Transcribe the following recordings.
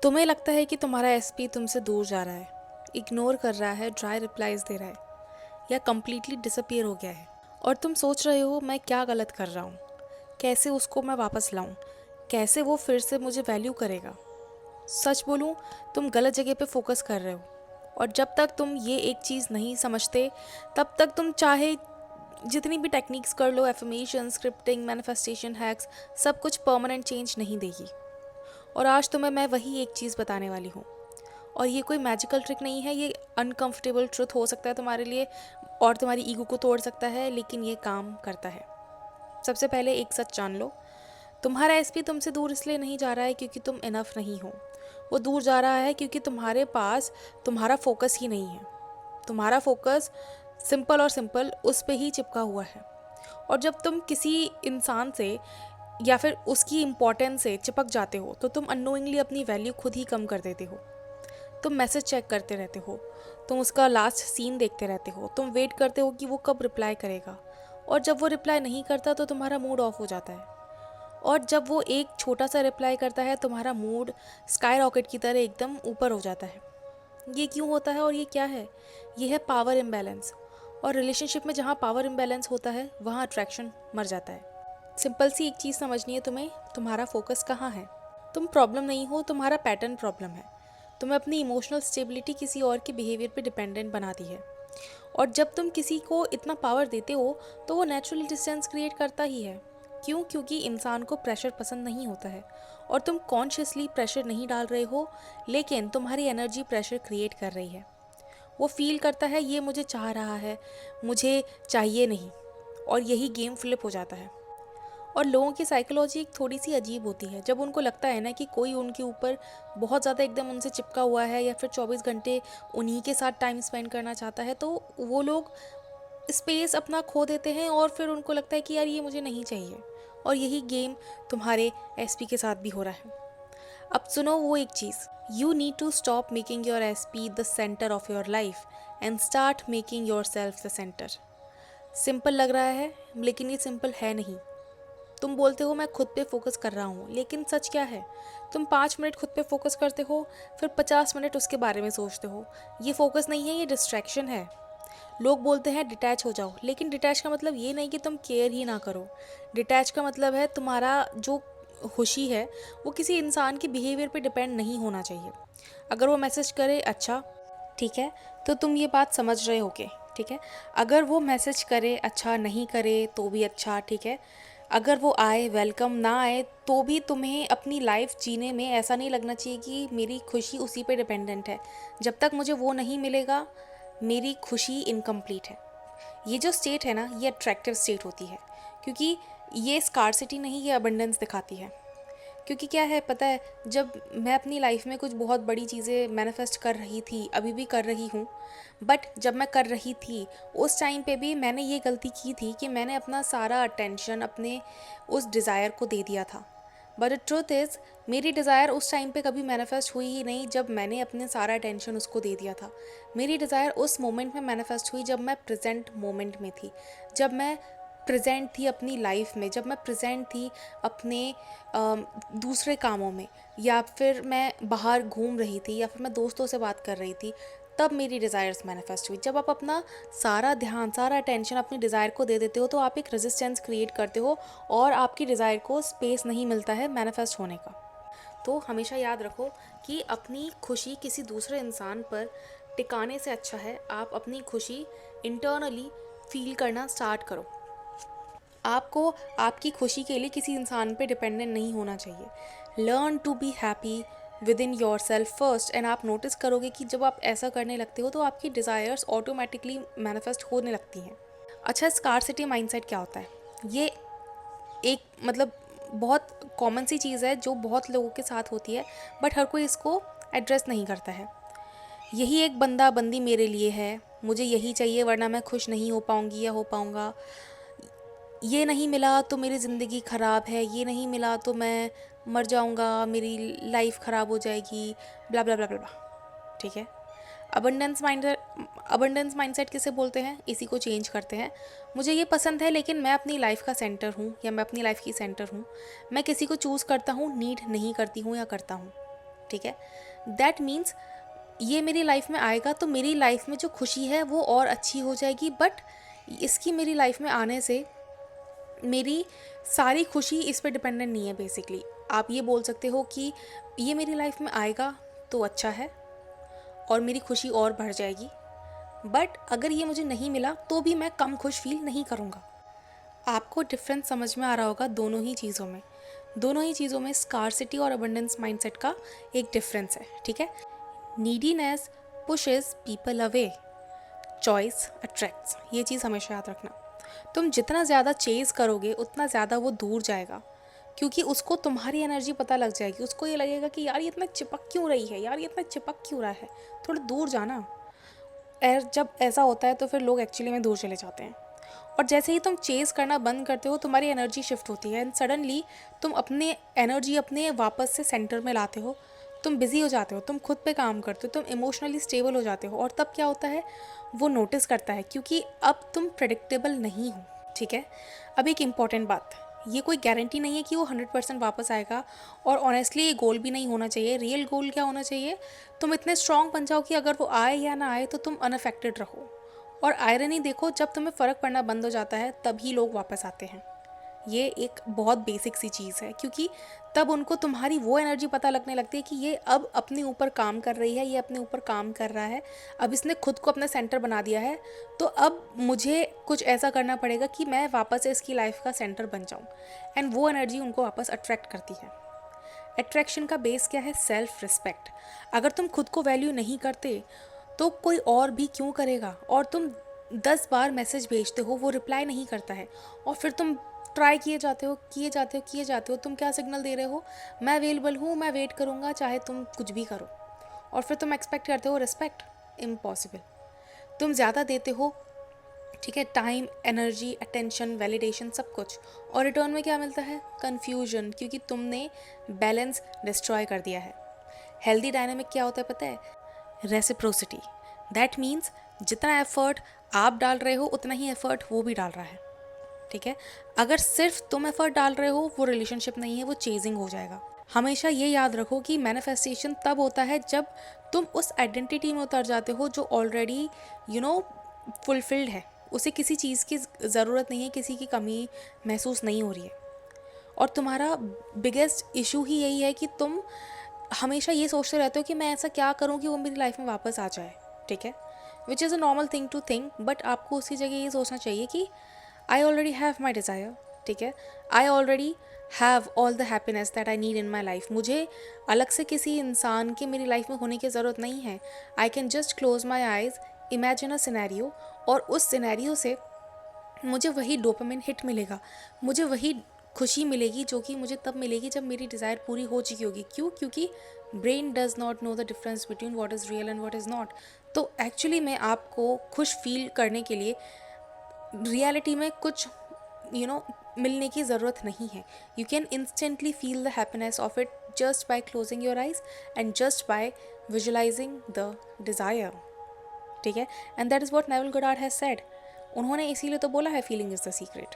तुम्हें लगता है कि तुम्हारा एसपी तुमसे दूर जा रहा है, इग्नोर कर रहा है, ड्राई रिप्लाईज दे रहा है या कम्प्लीटली डिसअपियर हो गया है। और तुम सोच रहे हो मैं क्या गलत कर रहा हूँ, कैसे उसको मैं वापस लाऊं, कैसे वो फिर से मुझे वैल्यू करेगा। सच बोलूं, तुम गलत जगह पे फोकस कर रहे हो। और जब तक तुम ये एक चीज़ नहीं समझते, तब तक तुम चाहे जितनी भी टेक्निक्स कर लो, एफर्मेशन, स्क्रिप्टिंग, मैनिफेस्टेशन हैक्स, सब कुछ परमानेंट चेंज नहीं देगी। और आज तुम्हें मैं वही एक चीज़ बताने वाली हूँ। और ये कोई मैजिकल ट्रिक नहीं है, ये अनकंफर्टेबल ट्रुथ हो सकता है तुम्हारे लिए और तुम्हारी ईगो को तोड़ सकता है, लेकिन ये काम करता है। सबसे पहले एक सच जान लो, तुम्हारा एसपी तुमसे दूर इसलिए नहीं जा रहा है क्योंकि तुम इनफ नहीं हो। वो दूर जा रहा है क्योंकि तुम्हारे पास तुम्हारा फोकस ही नहीं है। तुम्हारा फोकस सिंपल और सिंपल उस पे ही चिपका हुआ है। और जब तुम किसी इंसान से या फिर उसकी इम्पोर्टेंस से चिपक जाते हो तो तुम अननोइंगली अपनी वैल्यू खुद ही कम कर देते हो। तुम मैसेज चेक करते रहते हो, तुम उसका लास्ट सीन देखते रहते हो, तुम वेट करते हो कि वो कब रिप्लाई करेगा। और जब वो रिप्लाई नहीं करता तो तुम्हारा मूड ऑफ हो जाता है। और जब वो एक छोटा सा रिप्लाई करता है, तुम्हारा मूड स्काई रॉकेट की तरह एकदम ऊपर हो जाता है। ये क्यों होता है और ये क्या है? ये है पावर इम्बैलेंस। और रिलेशनशिप में जहाँ पावर इम्बैलेंस होता है वहाँ अट्रैक्शन मर जाता है। सिंपल सी एक चीज़ समझनी है तुम्हें, तुम्हारा फोकस कहाँ है। तुम प्रॉब्लम नहीं हो, तुम्हारा पैटर्न प्रॉब्लम है। तुम्हें अपनी इमोशनल स्टेबिलिटी किसी और के बिहेवियर पे डिपेंडेंट बना दी है। और जब तुम किसी को इतना पावर देते हो तो वो नेचुरल डिस्टेंस क्रिएट करता ही है। क्यों? क्योंकि इंसान को प्रेशर पसंद नहीं होता है। और तुम कॉन्शियसली प्रेशर नहीं डाल रहे हो, लेकिन तुम्हारी एनर्जी प्रेशर क्रिएट कर रही है। वो फील करता है ये मुझे चाह रहा है, मुझे चाहिए नहीं। और यही गेम फ्लिप हो जाता है। और लोगों की साइकोलॉजी थोड़ी सी अजीब होती है। जब उनको लगता है ना कि कोई उनके ऊपर बहुत ज़्यादा एकदम उनसे चिपका हुआ है या फिर 24 घंटे उन्हीं के साथ टाइम स्पेंड करना चाहता है, तो वो लोग स्पेस अपना खो देते हैं और फिर उनको लगता है कि यार ये मुझे नहीं चाहिए। और यही गेम तुम्हारे एसपी के साथ भी हो रहा है। अब सुनो वो एक चीज़, you need to stop making your SP the centre of your life and start making yourself the centre. Simple लग रहा है, लेकिन ये सिंपल है नहीं। तुम बोलते हो मैं खुद पे फोकस कर रहा हूँ, लेकिन सच क्या है? तुम 5 मिनट खुद पे फोकस करते हो, फिर 50 मिनट उसके बारे में सोचते हो। ये फोकस नहीं है, ये डिस्ट्रैक्शन है। लोग बोलते हैं डिटैच हो जाओ, लेकिन डिटैच का मतलब ये नहीं कि तुम केयर ही ना करो। डिटैच का मतलब है तुम्हारा जो खुशी है वो किसी इंसान के बिहेवियर पे डिपेंड नहीं होना चाहिए। अगर वो मैसेज करे अच्छा, ठीक है, तो तुम ये बात समझ रहे होगे, ठीक है। अगर वो मैसेज करे अच्छा, नहीं करे तो भी अच्छा, ठीक है। अगर वो आए वेलकम, ना आए तो भी तुम्हें अपनी लाइफ जीने में ऐसा नहीं लगना चाहिए कि मेरी खुशी उसी पे डिपेंडेंट है। जब तक मुझे वो नहीं मिलेगा मेरी खुशी इनकम्प्लीट है। ये जो स्टेट है ना, ये अट्रैक्टिव स्टेट होती है, क्योंकि ये स्कार्सिटी नहीं, ये अबंडेंस दिखाती है। क्योंकि क्या है पता है, जब मैं अपनी लाइफ में कुछ बहुत बड़ी चीज़ें मैनिफेस्ट कर रही थी, अभी भी कर रही हूँ, बट जब मैं कर रही थी उस टाइम पे भी मैंने ये गलती की थी कि मैंने अपना सारा अटेंशन अपने उस डिज़ायर को दे दिया था। बट द ट्रूथ इज़, मेरी डिज़ायर उस टाइम पे कभी मैनिफेस्ट हुई ही नहीं जब मैंने अपने सारा अटेंशन उसको दे दिया था। मेरी डिज़ायर उस मोमेंट में मैनिफेस्ट हुई जब मैं प्रेजेंट मोमेंट में थी, जब मैं प्रेजेंट थी अपनी लाइफ में, जब मैं प्रेजेंट थी अपने दूसरे कामों में, या फिर मैं बाहर घूम रही थी, या फिर मैं दोस्तों से बात कर रही थी। तब मेरी डिज़ायर्स मैनिफेस्ट हुई। जब आप अपना सारा ध्यान, सारा अटेंशन अपनी डिज़ायर को दे देते हो तो आप एक रेजिस्टेंस क्रिएट करते हो और आपकी डिज़ायर को स्पेस नहीं मिलता है मैनिफेस्ट होने का। तो हमेशा याद रखो कि अपनी खुशी किसी दूसरे इंसान पर टिकाने से अच्छा है आप अपनी खुशी इंटरनली फील करना स्टार्ट करो। आपको आपकी खुशी के लिए किसी इंसान पे डिपेंडेंट नहीं होना चाहिए। Learn to be happy within yourself first, and आप नोटिस करोगे कि जब आप ऐसा करने लगते हो तो आपकी डिज़ायर्स ऑटोमेटिकली मैनिफेस्ट होने लगती हैं। अच्छा, स्कार्सिटी माइंडसेट क्या होता है? ये एक मतलब बहुत कॉमन सी चीज़ है जो बहुत लोगों के साथ होती है, बट हर कोई इसको एड्रेस नहीं करता है। यही एक बंदा बंदी मेरे लिए है, मुझे यही चाहिए वरना मैं खुश नहीं हो पाऊँगी या हो पाऊँगा। ये नहीं मिला तो मेरी ज़िंदगी ख़राब है, ये नहीं मिला तो मैं मर जाऊँगा, मेरी लाइफ ख़राब हो जाएगी, ब्ला ब्ला ब्ला ब्ला ब्ला। ठीक है। अबंडेंस माइंडसेट किसे बोलते हैं? इसी को चेंज करते हैं। मुझे ये पसंद है लेकिन मैं अपनी लाइफ का सेंटर हूँ या मैं अपनी लाइफ की सेंटर हूँ। मैं किसी को चूज़ करता हूँ, नीड नहीं करती हूँ या करता हूँ। ठीक है। दैट मीन्स ये मेरी लाइफ में आएगा तो मेरी लाइफ में जो खुशी है वो और अच्छी हो जाएगी, बट इसकी मेरी लाइफ में आने से मेरी सारी खुशी इस पे डिपेंडेंट नहीं है बेसिकली। आप ये बोल सकते हो कि ये मेरी लाइफ में आएगा तो अच्छा है और मेरी खुशी और बढ़ जाएगी, बट अगर ये मुझे नहीं मिला तो भी मैं कम खुश फील नहीं करूँगा। आपको डिफरेंस समझ में आ रहा होगा दोनों ही चीज़ों में। दोनों ही चीज़ों में स्कार्सिटी और अबंडेंस माइंडसेट का एक डिफरेंस है, ठीक है। Neediness pushes people away, choice attracts. ये चीज़ हमेशा याद रखना। तुम जितना ज़्यादा चेज़ करोगे उतना ज़्यादा वो दूर जाएगा, क्योंकि उसको तुम्हारी एनर्जी पता लग जाएगी। उसको ये लगेगा कि यार ये इतना चिपक क्यों रही है, यार ये इतना चिपक क्यों रहा है, थोड़ा दूर जाना। जब ऐसा होता है तो फिर लोग एक्चुअली में दूर चले जाते हैं। और जैसे ही तुम चेज़ करना बंद करते हो तुम्हारी एनर्जी शिफ्ट होती है एंड सडनली तुम अपने एनर्जी अपने वापस से सेंटर में लाते हो। तुम बिज़ी हो जाते हो, तुम खुद पे काम करते हो, तुम इमोशनली स्टेबल हो जाते हो। और तब क्या होता है, वो नोटिस करता है, क्योंकि अब तुम प्रेडिक्टेबल नहीं हो, ठीक है। अब एक इम्पॉर्टेंट बात, ये कोई गारंटी नहीं है कि वो 100% वापस आएगा। और ऑनेस्टली ये गोल भी नहीं होना चाहिए। रियल गोल क्या होना चाहिए, तुम इतने स्ट्रॉन्ग बन जाओ कि अगर वो आए या ना आए तो तुम अनअफेक्टेड रहो। और आयरनी देखो, जब तुम्हें फ़र्क पड़ना बंद हो जाता है तभी लोग वापस आते हैं। ये एक बहुत बेसिक सी चीज़ है, क्योंकि तब उनको तुम्हारी वो एनर्जी पता लगने लगती है कि ये अब अपने ऊपर काम कर रही है, ये अपने ऊपर काम कर रहा है, अब इसने खुद को अपना सेंटर बना दिया है, तो अब मुझे कुछ ऐसा करना पड़ेगा कि मैं वापस से इसकी लाइफ का सेंटर बन जाऊँ। एंड वो एनर्जी उनको वापस अट्रैक्ट करती है। अट्रैक्शन का बेस क्या है, सेल्फ रिस्पेक्ट। अगर तुम खुद को वैल्यू नहीं करते तो कोई और भी क्यों करेगा। और तुम 10 बार मैसेज भेजते हो, वो रिप्लाई नहीं करता है, और फिर तुम ट्राई किए जाते हो। तुम क्या सिग्नल दे रहे हो, मैं अवेलेबल हूँ, मैं वेट करूँगा, चाहे तुम कुछ भी करो। और फिर तुम एक्सपेक्ट करते हो रिस्पेक्ट। इम्पॉसिबल। तुम ज़्यादा देते हो, ठीक है, टाइम, एनर्जी, अटेंशन, वैलिडेशन, सब कुछ, और रिटर्न में क्या मिलता है, कन्फ्यूजन, क्योंकि तुमने बैलेंस डिस्ट्रॉय कर दिया है। हेल्दी डायनामिक क्या होता है पता है, रेसिप्रोसिटी। दैट मीन्स जितना एफर्ट आप डाल रहे हो उतना ही एफर्ट वो भी डाल रहा है, ठीक है। अगर सिर्फ तुम एफर्ट डाल रहे हो वो रिलेशनशिप नहीं है, वो चेजिंग हो जाएगा। हमेशा ये याद रखो कि मैनिफेस्टेशन तब होता है जब तुम उस आइडेंटिटी में उतर जाते हो जो ऑलरेडी फुलफिल्ड है। उसे किसी चीज़ की ज़रूरत नहीं है, किसी की कमी महसूस नहीं हो रही है। और तुम्हारा बिगेस्ट इशू ही यही है कि तुम हमेशा ये सोचते रहते हो कि मैं ऐसा क्या करूँ कि वो मेरी लाइफ में वापस आ जाए, ठीक है। Which is a normal thing to think, but आपको उसी जगह ये सोचना चाहिए कि I already have my desire, ठीक है। I already have all the happiness that I need in my life. मुझे अलग से किसी इंसान के मेरी लाइफ में होने की ज़रूरत नहीं है। I can just close my eyes, imagine a scenario, और उस सिनेरियो से मुझे वही डोपामिन हिट मिलेगा, मुझे वही खुशी मिलेगी जो कि मुझे तब मिलेगी जब मेरी डिज़ायर पूरी हो चुकी होगी। क्यों? क्योंकि brain does not know the difference between what is real and what is not. तो एक्चुअली में आपको खुश फील करने के लिए रियलिटी में कुछ मिलने की ज़रूरत नहीं है। You can instantly feel the happiness of it just by closing your eyes and just by visualising the desire, ठीक है। And that is what naval Goddard has said. उन्होंने इसीलिए तो बोला है फीलिंग इज़ द सीक्रेट।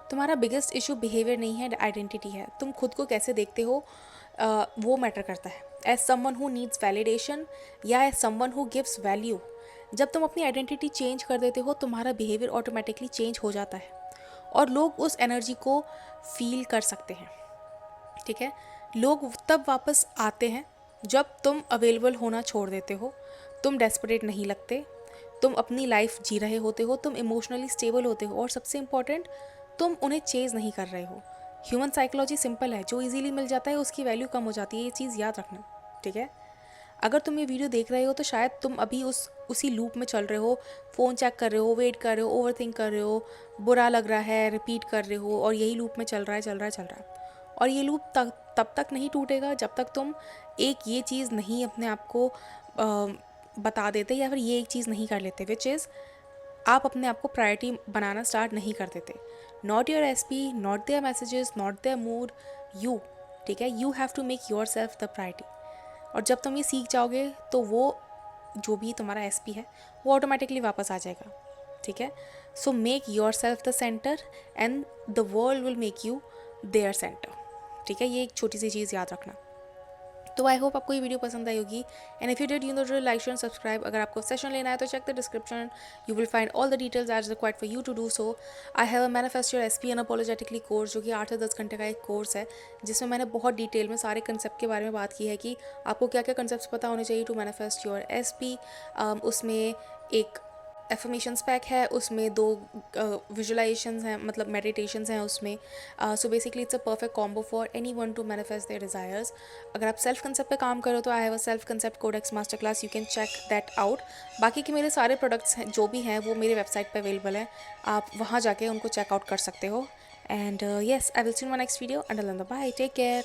तुम्हारा biggest issue behaviour नहीं है, आइडेंटिटी है। तुम खुद को कैसे देखते हो वो मैटर करता है। As someone who needs validation या as someone who gives value. जब तुम अपनी आइडेंटिटी चेंज कर देते हो तुम्हारा बिहेवियर ऑटोमेटिकली चेंज हो जाता है और लोग उस एनर्जी को फील कर सकते हैं, ठीक है। लोग तब वापस आते हैं जब तुम अवेलेबल होना छोड़ देते हो, तुम डेस्परेट नहीं लगते, तुम अपनी लाइफ जी रहे होते हो, तुम इमोशनली स्टेबल होते हो, और सबसे इम्पॉर्टेंट तुम उन्हें चेज नहीं कर रहे हो। ह्यूमन साइकोलॉजी सिंपल है, जो इजीली मिल जाता है उसकी वैल्यू कम हो जाती है, ये चीज़ याद रखना, ठीक है। अगर तुम ये वीडियो देख रहे हो तो शायद तुम अभी उसी लूप में चल रहे हो, फ़ोन चेक कर रहे हो, वेट कर रहे हो, ओवर थिंक कर रहे हो, बुरा लग रहा है, रिपीट कर रहे हो, और यही लूप में चल रहा है। और ये लूप तब तक नहीं टूटेगा जब तक तुम एक ये चीज़ नहीं अपने आप को बता देते, या फिर ये एक चीज़ नहीं कर लेते, विच इज़ आप अपने आप को प्रायोरिटी बनाना स्टार्ट नहीं कर देते। Not your SP, not their messages, not their mood, you, ठीक है। You have to make yourself the priority. और जब तुम ये सीख जाओगे तो वो जो भी तुम्हारा एसपी है वो ऑटोमेटिकली वापस आ जाएगा, ठीक है। So make yourself the centre and the world will make you their centre, ठीक है। ये एक छोटी सी चीज़ याद रखना। तो आई होप आपको ये वीडियो पसंद आई होगी and if you did you know to like share subscribe. अगर आपको सेशन लेना है तो check the description, you will find all the details as required for you to do so. I have a manifest your SP unapologetically course, जो कि 8 से 10 घंटे का एक कोर्स है, जिसमें मैंने बहुत डिटेल में सारे कंसेप्ट के बारे में बात की है कि आपको क्या क्या कंसेप्ट पता होने चाहिए टू मैनिफेस्ट योर एसपी। उसमें एक एफर्मेशंस पैक है, उसमें 2 विजुलाइजेशंस हैं, मतलब मेडिटेशंस हैं उसमें। So basically it's a perfect combo for anyone to manifest their desires. अगर आप सेल्फ कंसेप्ट पे काम करो तो I have a self concept codex master class, you can check that out. बाकी के मेरे सारे प्रोडक्ट्स हैं जो भी हैं वो मेरे वेबसाइट पे अवेलेबल हैं, आप वहाँ जाके उनको चेकआउट कर सकते हो। And yes, I will see you in my next video, until then bye, take care.